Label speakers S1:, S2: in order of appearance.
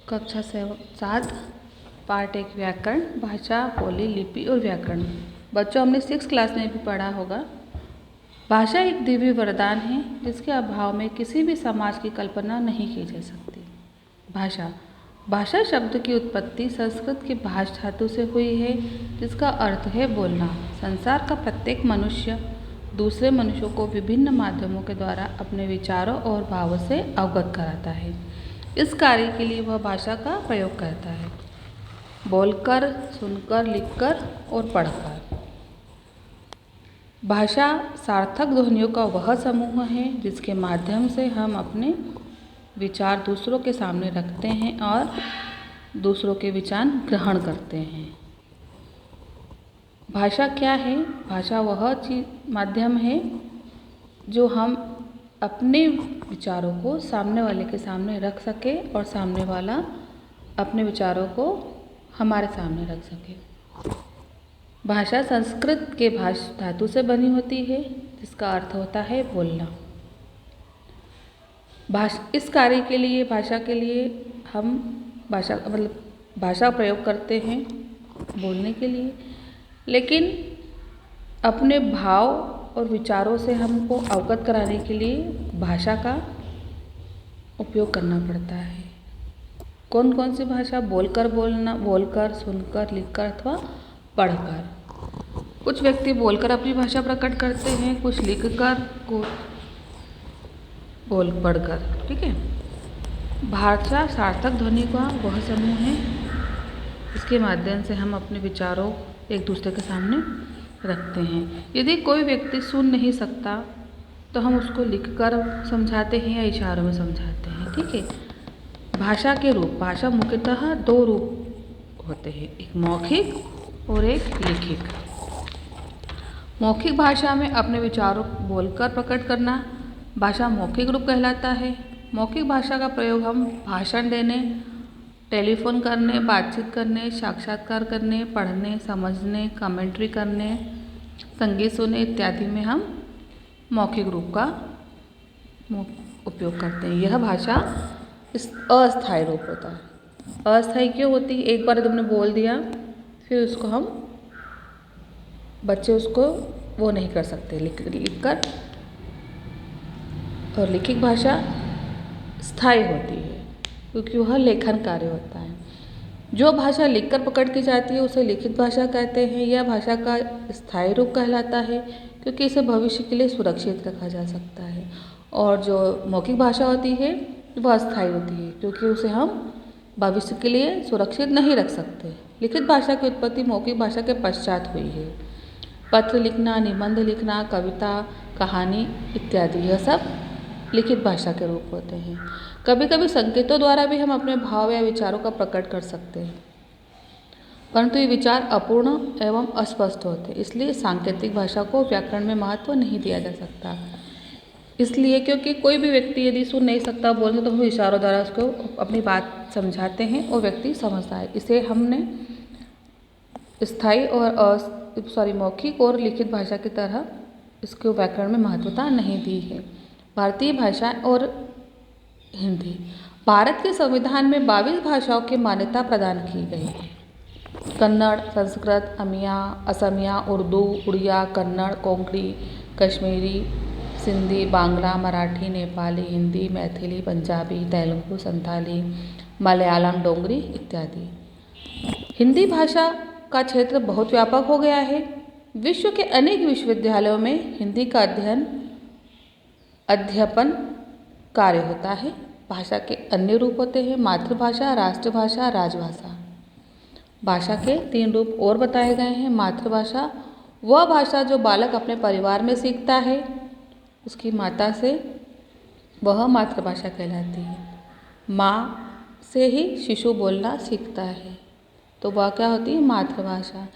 S1: कक्षा 7 पार्ट 1 व्याकरण, भाषा, बोली, लिपि और व्याकरण। बच्चों, हमने 6 क्लास में भी पढ़ा होगा। भाषा एक दिव्य वरदान है जिसके अभाव में किसी भी समाज की कल्पना नहीं की जा सकती। भाषा शब्द की उत्पत्ति संस्कृत के भाष धातु से हुई है, जिसका अर्थ है बोलना। संसार का प्रत्येक मनुष्य दूसरे मनुष्यों को विभिन्न माध्यमों के द्वारा अपने विचारों और भावों से अवगत कराता है। इस कार्य के लिए वह भाषा का प्रयोग करता है, बोलकर, सुनकर, लिखकर और पढ़कर। भाषा सार्थक ध्वनियों का वह समूह है जिसके माध्यम से हम अपने विचार दूसरों के सामने रखते हैं और दूसरों के विचार ग्रहण करते हैं। भाषा क्या है? भाषा वह माध्यम है जो हम अपने विचारों को सामने वाले के सामने रख सके और सामने वाला अपने विचारों को हमारे सामने रख सके। भाषा संस्कृत के भाष धातु से बनी होती है, जिसका अर्थ होता है बोलना। इस कार्य के लिए भाषा के लिए हम भाषा प्रयोग करते हैं बोलने के लिए, लेकिन अपने भाव और विचारों से हमको अवगत कराने के लिए भाषा का उपयोग करना पड़ता है। कौन कौन सी भाषा? बोलकर, सुनकर, लिखकर अथवा पढ़कर। कुछ व्यक्ति बोलकर अपनी भाषा प्रकट करते हैं, कुछ लिखकर, कुछ पढ़कर। ठीक है। भाषा सार्थक ध्वनि का वह समूह है इसके माध्यम से हम अपने विचारों एक दूसरे के सामने रखते हैं। यदि कोई व्यक्ति सुन नहीं सकता तो हम उसको लिखकर समझाते हैं या इशारों में समझाते हैं। ठीक है। भाषा के रूप। भाषा मुख्यतः 2 रूप होते हैं, एक मौखिक और एक लिखित। मौखिक भाषा में अपने विचारों बोलकर प्रकट करना भाषा मौखिक रूप कहलाता है। मौखिक भाषा का प्रयोग हम भाषण देने, टेलीफोन करने, बातचीत करने, साक्षात्कार करने, पढ़ने, समझने, कमेंट्री करने, संगीत सुनने इत्यादि में हम मौखिक रूप का उपयोग करते हैं। यह भाषा अस्थायी रूप होता है। अस्थायी क्यों होती है? एक बार तुमने बोल दिया, फिर उसको बच्चे उसको वो नहीं कर सकते लिखकर। और लिखित भाषा स्थायी होती है क्योंकि वह लेखन कार्य होता है। जो भाषा लिखकर पकड़ की जाती है उसे लिखित भाषा कहते हैं। यह भाषा का स्थायी रूप कहलाता है क्योंकि इसे भविष्य के लिए सुरक्षित रखा जा सकता है। और जो मौखिक भाषा होती है वह अस्थायी होती है क्योंकि उसे हम भविष्य के लिए सुरक्षित नहीं रख सकते। लिखित भाषा की उत्पत्ति मौखिक भाषा के पश्चात हुई है। पत्र लिखना, निबंध लिखना, कविता, कहानी इत्यादि यह सब लिखित भाषा के रूप होते हैं। कभी कभी संकेतों द्वारा भी हम अपने भाव या विचारों का प्रकट कर सकते हैं, परंतु ये विचार अपूर्ण एवं अस्पष्ट होते हैं। इसलिए सांकेतिक भाषा को व्याकरण में महत्व नहीं दिया जा सकता। इसलिए क्योंकि कोई भी व्यक्ति यदि सुन नहीं सकता बोलते तो हम इशारों द्वारा उसको अपनी बात समझाते हैं और व्यक्ति समझता है। इसे हमने स्थायी और मौखिक और लिखित भाषा की तरह इसको व्याकरण में महत्वता नहीं दी है। भारतीय भाषा और हिंदी। भारत के संविधान में 22 भाषाओं की मान्यता प्रदान की गई है। कन्नड़, संस्कृत, असमिया, उर्दू, उड़िया, कन्नड़, कोंकणी, कश्मीरी, सिंधी, बांग्ला, मराठी, नेपाली, हिंदी, मैथिली, पंजाबी, तेलुगु, संथाली, मलयालम, डोगरी इत्यादि। हिंदी भाषा का क्षेत्र बहुत व्यापक हो गया है। विश्व के अनेक विश्वविद्यालयों में हिंदी का अध्यापन कार्य होता है। भाषा के अन्य रूप होते हैं मातृभाषा, राष्ट्रभाषा, राजभाषा। भाषा के 3 रूप और बताए गए हैं। मातृभाषा वह भाषा जो बालक अपने परिवार में सीखता है, उसकी माता से, वह मातृभाषा कहलाती है। माँ से ही शिशु बोलना सीखता है तो वह क्या होती है? मातृभाषा।